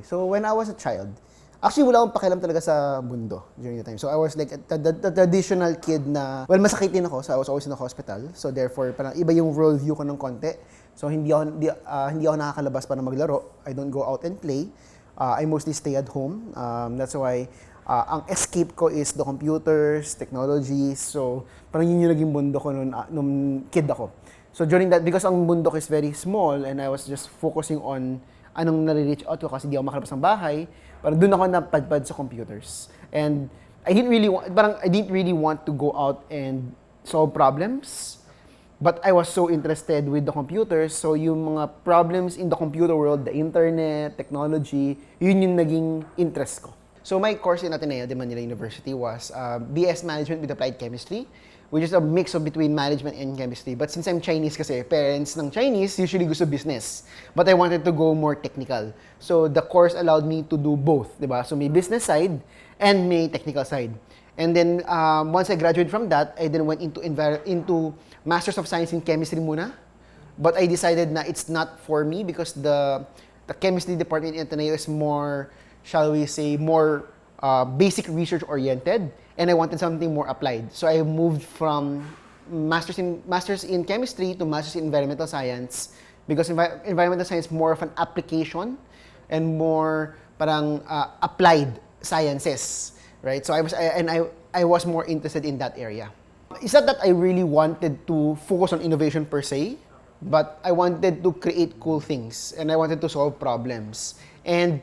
So when I was a child, actually wala akong pakialam talaga sa mundo during the time. So I was like the traditional kid na, well, masakit din ako, so I was always in the hospital. So therefore, parang iba yung worldview ko ng konti. So hindi ako nakakalabas para maglaro. I don't go out and play. I mostly stay at home. That's why ang escape ko is the computers, technologies. So parang yun yung naging mundo ko nung kid ako. So during that, because ang mundo ko is very small and I was just focusing on anong nare-reach out ko kasi di ako makalabas ng bahay, parang doon ako napadpad sa computers. And I didn't really want to go out and solve problems, but I was so interested with the computers. So yung mga problems in the computer world, the internet, technology, yun yung naging interest ko. So my course in Ateneo de Manila University was BS Management with Applied Chemistry, which is a mix of between management and chemistry. But since I'm Chinese kasi, parents ng Chinese usually gusto business. But I wanted to go more technical. So the course allowed me to do both, di ba? So may business side and may technical side. And then once I graduated from that, I then went into Masters of Science in Chemistry muna. But I decided na it's not for me because the chemistry department in Ateneo is more, shall we say, more basic research oriented. And I wanted something more applied. So I moved from Masters in Chemistry to Masters in Environmental Science because Environmental Science is more of an application and more parang applied sciences, right? So I was more interested in that area. It's not that I really wanted to focus on innovation per se, but I wanted to create cool things and I wanted to solve problems. And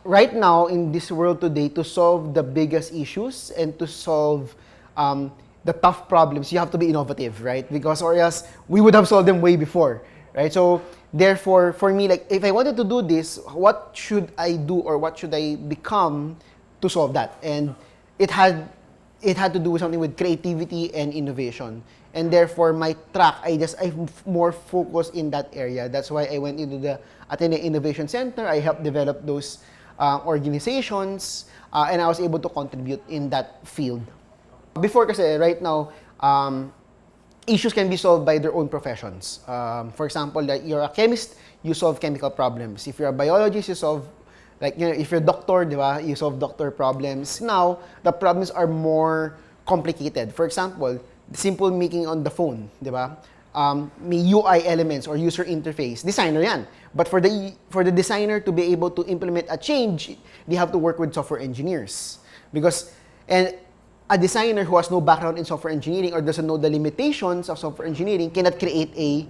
right now, in this world today, to solve the biggest issues and to solve the tough problems, you have to be innovative, right? Because or else, we would have solved them way before, right? So, therefore, for me, like, if I wanted to do this, what should I do or what should I become to solve that? And it had to do with something with creativity and innovation. And therefore, my track, I'm more focused in that area. That's why I went into the Ateneo Innovation Center. I helped develop those organizations, and I was able to contribute in that field. Before kasi, right now, issues can be solved by their own professions. For example, like you're a chemist, you solve chemical problems. If you're a biologist, you solve, like, you know, if you're a doctor, di ba, you solve doctor problems. Now, the problems are more complicated. For example, the simple making on the phone, di ba? May UI elements or user interface. Designer yan. But for the designer to be able to implement a change, they have to work with software engineers. And a designer who has no background in software engineering or doesn't know the limitations of software engineering cannot create a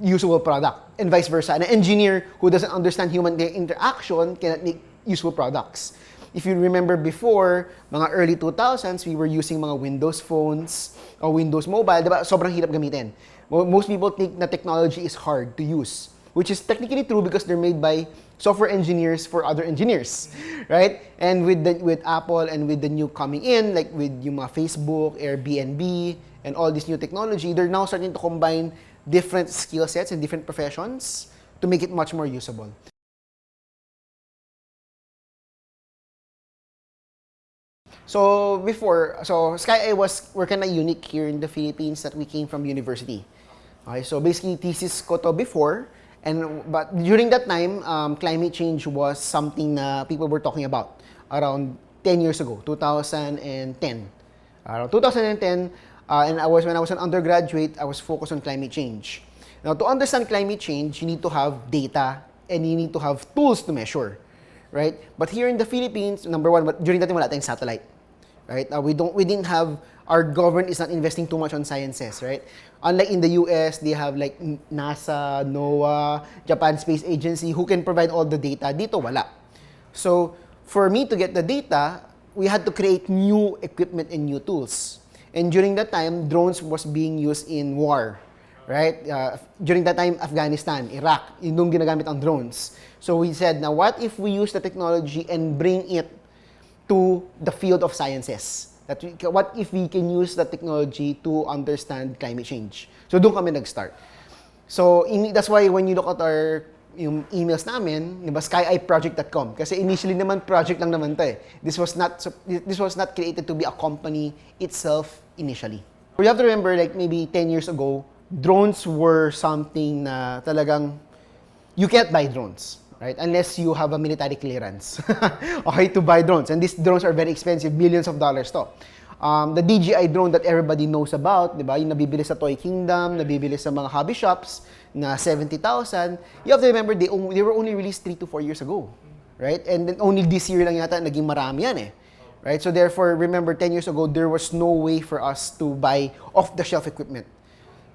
usable product. And vice versa. An engineer who doesn't understand human interaction cannot make useful products. If you remember before, mga early 2000s, we were using mga Windows phones or Windows Mobile, diba? Sobrang hirap gamitin. Most people think na technology is hard to use, which is technically true because they're made by software engineers for other engineers, right? And with Apple and with the new coming in, like with yung mga Facebook, Airbnb, and all this new technology, they're now starting to combine different skill sets and different professions to make it much more usable. So SKyeEye we're kind of unique here in the Philippines that we came from university. Okay, so basically thesis ko to before, but during that time, climate change was something na people were talking about around 10 years ago, 2010. Around 2010, and when I was an undergraduate, I was focused on climate change. Now, to understand climate change, you need to have data and you need to have tools to measure, right? But here in the Philippines, number one, during that time, wala tayong satellite. Right? We didn't have, our government is not investing too much on sciences, right? Unlike in the US, they have like NASA, NOAA, Japan Space Agency, who can provide all the data. Dito, wala. So, for me to get the data, we had to create new equipment and new tools. And during that time, drones was being used in war, right? During that time, Afghanistan, Iraq, yung ginagamit ang drones. So we said, now what if we use the technology and bring it to the field of sciences? What if we can use the technology to understand climate change? So doon kami nag-start. So that's why when you look at our yung emails namin, diba, SKyeEyeProject.com. Kasi initially naman, project lang naman to eh. This was not created to be a company itself initially. You have to remember, like maybe 10 years ago, drones were something na talagang, you can't buy drones. right? Unless you have a military clearance, okay, to buy drones. And these drones are very expensive, millions of dollars to. The DJI drone that everybody knows about, di ba? Yung nabibili sa Toy Kingdom, nabibili sa mga hobby shops na 70,000. You have to remember, they were only released 3 to 4 years ago, right? And then only this year lang yata naging marami yan eh. Right? So therefore, remember, 10 years ago, there was no way for us to buy off-the-shelf equipment.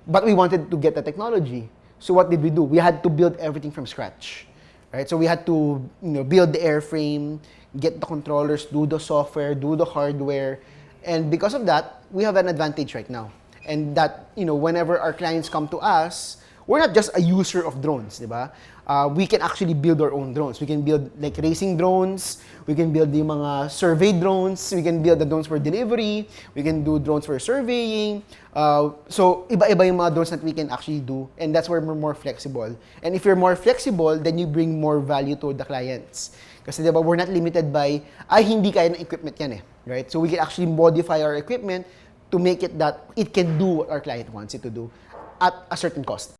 But we wanted to get the technology. So what did we do? We had to build everything from scratch. Right? So we had to build the airframe, get the controllers, do the software, do the hardware. And because of that, we have an advantage right now. And that, whenever our clients come to us, we're not just a user of drones, di ba? We can actually build our own drones. We can build like racing drones, we can build the mga survey drones, we can build the drones for delivery, we can do drones for surveying. So, iba-iba yung mga drones that we can actually do, and that's where we're more flexible. And if you're more flexible, then you bring more value to the clients. Kasi diba, we're not limited by, hindi kaya ng equipment yan eh. Right? So we can actually modify our equipment to make it that it can do what our client wants it to do at a certain cost.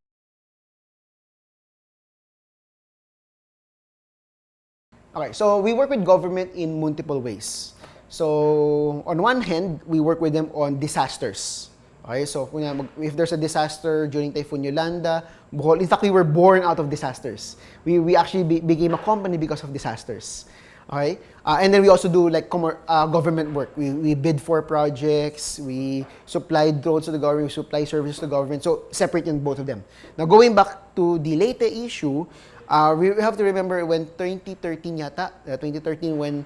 Okay, so we work with government in multiple ways. So on one hand, we work with them on disasters. Okay, so if there's a disaster during Typhoon Yolanda, Bohol, in fact, we were born out of disasters. We actually became a company because of disasters. Okay, and then we also do like government work. We bid for projects, we supply drones to the government, we supply services to the government. So separate in both of them. Now going back to the Leyte issue, we have to remember when 2013 yata, 2013 when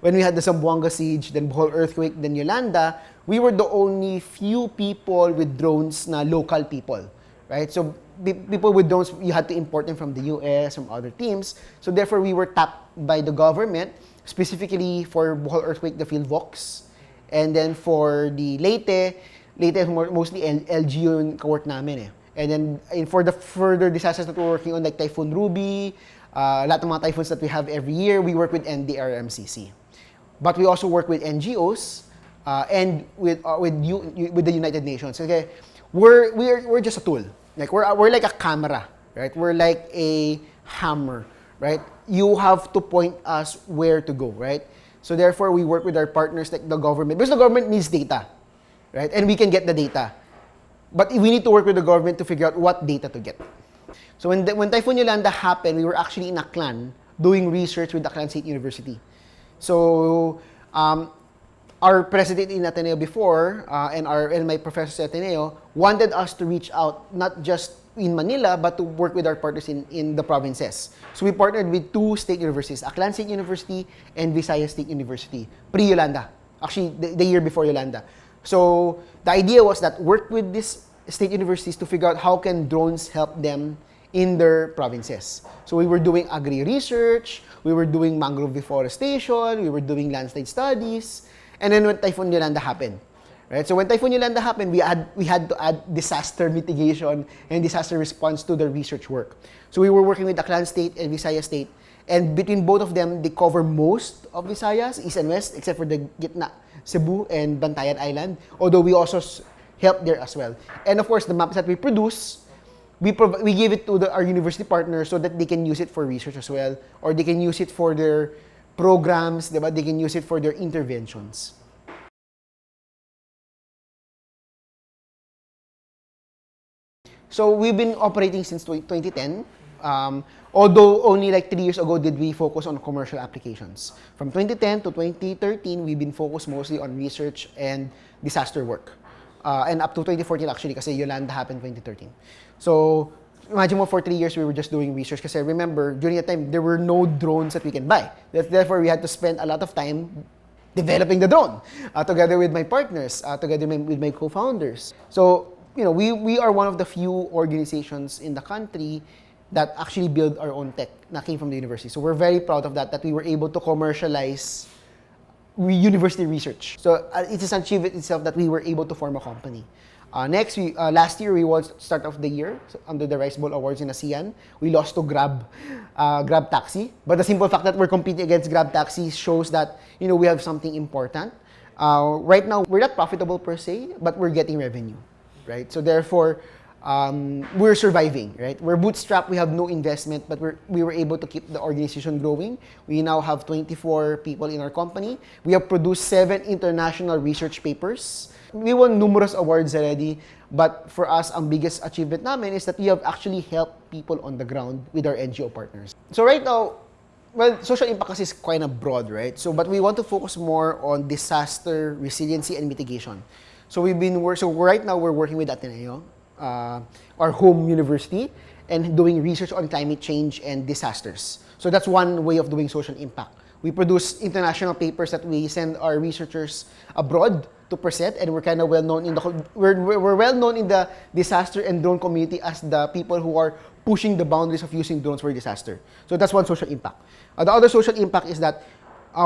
when we had the Zamboanga siege, then Bohol earthquake, then Yolanda, we were the only few people with drones na local people, right? So people with drones, you had to import them from the US, from other teams. So therefore, we were tapped by the government, specifically for Bohol earthquake, the Philvox. And then for the Leyte is mostly LGU yung kawork namin eh. And then for the further disasters that we're working on, like Typhoon Ruby, lahat ng mga typhoons that we have every year, we work with NDRMCC. But we also work with NGOs and with the United Nations. Okay, we're just a tool. Like we're like a camera, right? We're like a hammer, right? You have to point us where to go, right? So therefore, we work with our partners like the government, because the government needs data, right? And we can get the data. But we need to work with the government to figure out what data to get. So when Typhoon Yolanda happened, we were actually in Aklan doing research with Aklan State University. So our president in Ateneo before and my professors at Ateneo wanted us to reach out not just in Manila but to work with our partners in the provinces. So we partnered with 2 state universities, Aklan State University and Visayas State University, pre-Yolanda. Actually, the year before Yolanda. So the idea was that work with these state universities to figure out how can drones help them in their provinces. So we were doing agri-research, we were doing mangrove deforestation, we were doing landslide studies, and then when Typhoon Yolanda happened, right? So when Typhoon Yolanda happened, we had to add disaster mitigation and disaster response to the research work. So we were working with Aklan State and Visayas State, and between both of them, they cover most of Visayas, east and west, except for the Gitna, Cebu, and Bantayan Island, although we also help there as well. And of course, the maps that we produce, we give it to our university partners so that they can use it for research as well, or they can use it for their programs, diba? They can use it for their interventions. So we've been operating since 2010. Although only like 3 years ago did we focus on commercial applications. From 2010 to 2013, we've been focused mostly on research and disaster work. And up to 2014 actually, kasi Yolanda happened 2013. So imagine mo, for 3 years we were just doing research. Kasi remember, during that time, there were no drones that we can buy. Therefore, we had to spend a lot of time developing the drone together with my partners, together with my co-founders. So, we are one of the few organizations in the country that actually build our own tech that came from the university. So we're very proud of that we were able to commercialize university research. So it is an achievement itself that we were able to form a company. Next, last year we won Start of the Year under the Rice Bowl Awards in ASEAN. We lost to Grab Taxi. But the simple fact that we're competing against Grab Taxi shows that we have something important. Right now, we're not profitable per se, but we're getting revenue, right? So therefore, we're surviving, right? We're bootstrapped, we have no investment, but we were able to keep the organization growing. We now have 24 people in our company. We have produced 7 international research papers. We won numerous awards already, but for us, ang biggest achievement namin is that we have actually helped people on the ground with our NGO partners. So right now, well, social impact is quite a broad, right? So, but we want to focus more on disaster resiliency and mitigation. So right now we're working with Ateneo, our home university, and doing research on climate change and disasters. So that's one way of doing social impact. We produce international papers that we send our researchers abroad to present, and we're kind of well known in the we're well known in the disaster and drone community as the people who are pushing the boundaries of using drones for disaster. So that's one social impact. The other social impact is that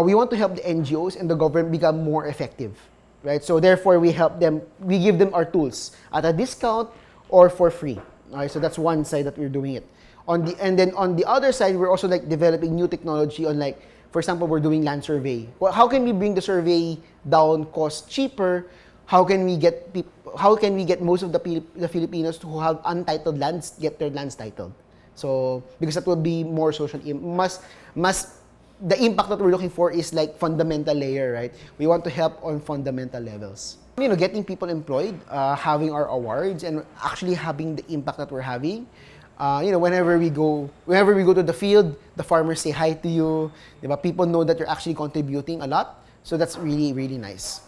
we want to help the NGOs and the government become more effective, right? So therefore, we help them. We give them our tools at a discount or for free. All right, so that's one side that we're doing it. And then on the other side, we're also like developing new technology on, like, for example, we're doing land survey. Well, how can we bring the survey down cost cheaper? How can we get most of the Filipinos who have untitled lands get their lands titled? So because that will be more social the impact that we're looking for is like fundamental layer, right? We want to help on fundamental levels. You know, getting people employed, having our awards, and actually having the impact that we're having. You know, whenever we go to the field, the farmers say hi to you. Diba? People know that you're actually contributing a lot. So that's really, really nice.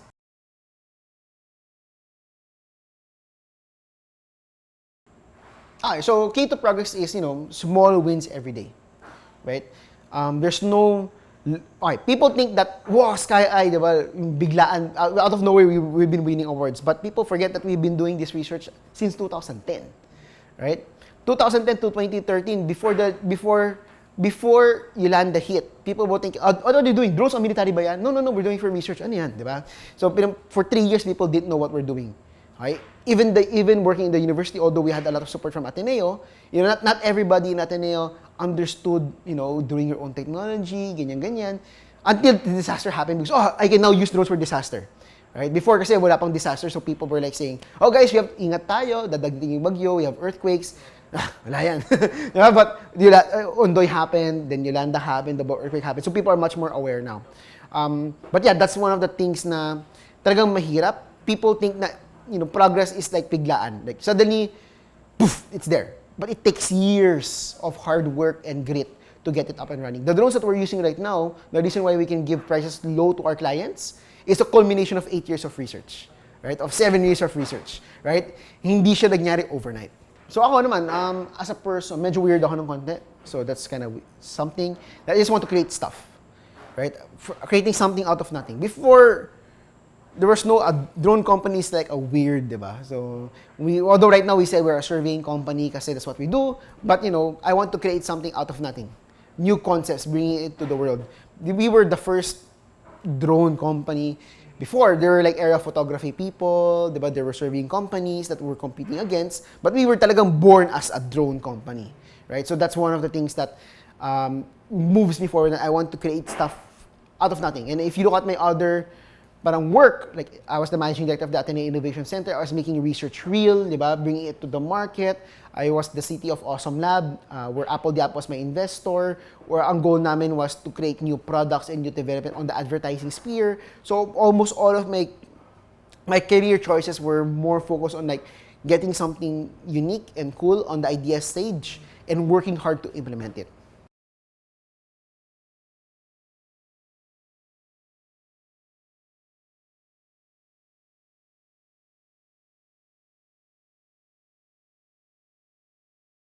So key to progress is, you know, small wins every day, right? There's no, okay, people think that, wow, SKyeEye, diba, biglaan, out of nowhere, we've been winning awards. But people forget that we've been doing this research since 2010, right? 2010 to 2013, before Yolanda hit, people will think, what are they doing? Drones on military ba yan? No, we're doing for research. Ano yan, di ba? So, for 3 years, people didn't know what we're doing. Okay? Even working in the university, although we had a lot of support from Ateneo, you know, not everybody in Ateneo understood, you know, doing your own technology, ganyan, until the disaster happened, because, oh, I can now use drones for disaster. Right? Before kasi wala pang disaster, so people were like saying, oh guys, we have ingat tayo, dadagdating yung bagyo, we have earthquakes. Wala yan. Diba? But Ondoy happened, then Yolanda happened, the earthquake happened. So people are much more aware now. But yeah, that's one of the things na talagang mahirap. People think na, you know, progress is like biglaan. Like suddenly, poof, it's there. But it takes years of hard work and grit to get it up and running. The drones that we're using right now, the reason why we can give prices low to our clients is a culmination of 8 years of research, right? Of 7 years of research, right? Hindi siya nangyari overnight. So ako naman, as a person, medyo weird ako ng konti. So that's kind of something that I just want to create stuff, right? Creating something out of nothing. Before, there was no drone companies like a weird, diba? So although right now we say we're a surveying company kasi that's what we do, but you know, I want to create something out of nothing. New concepts, bringing it to the world. We were the first drone company. Before, there were like aerial photography people, diba? There were surveying companies that we're competing against, but we were talagang born as a drone company, right? So that's one of the things that moves me forward, and I want to create stuff out of nothing. And if you look at my other parang work, like I was the managing director of the Ateneo Innovation Center, I was making research real, diba? Bringing it to the market. I was the CT of Awesome Lab, where Apple Diap was my investor, where ang goal namin was to create new products and new development on the advertising sphere. So almost all of my career choices were more focused on like getting something unique and cool on the idea stage and working hard to implement it.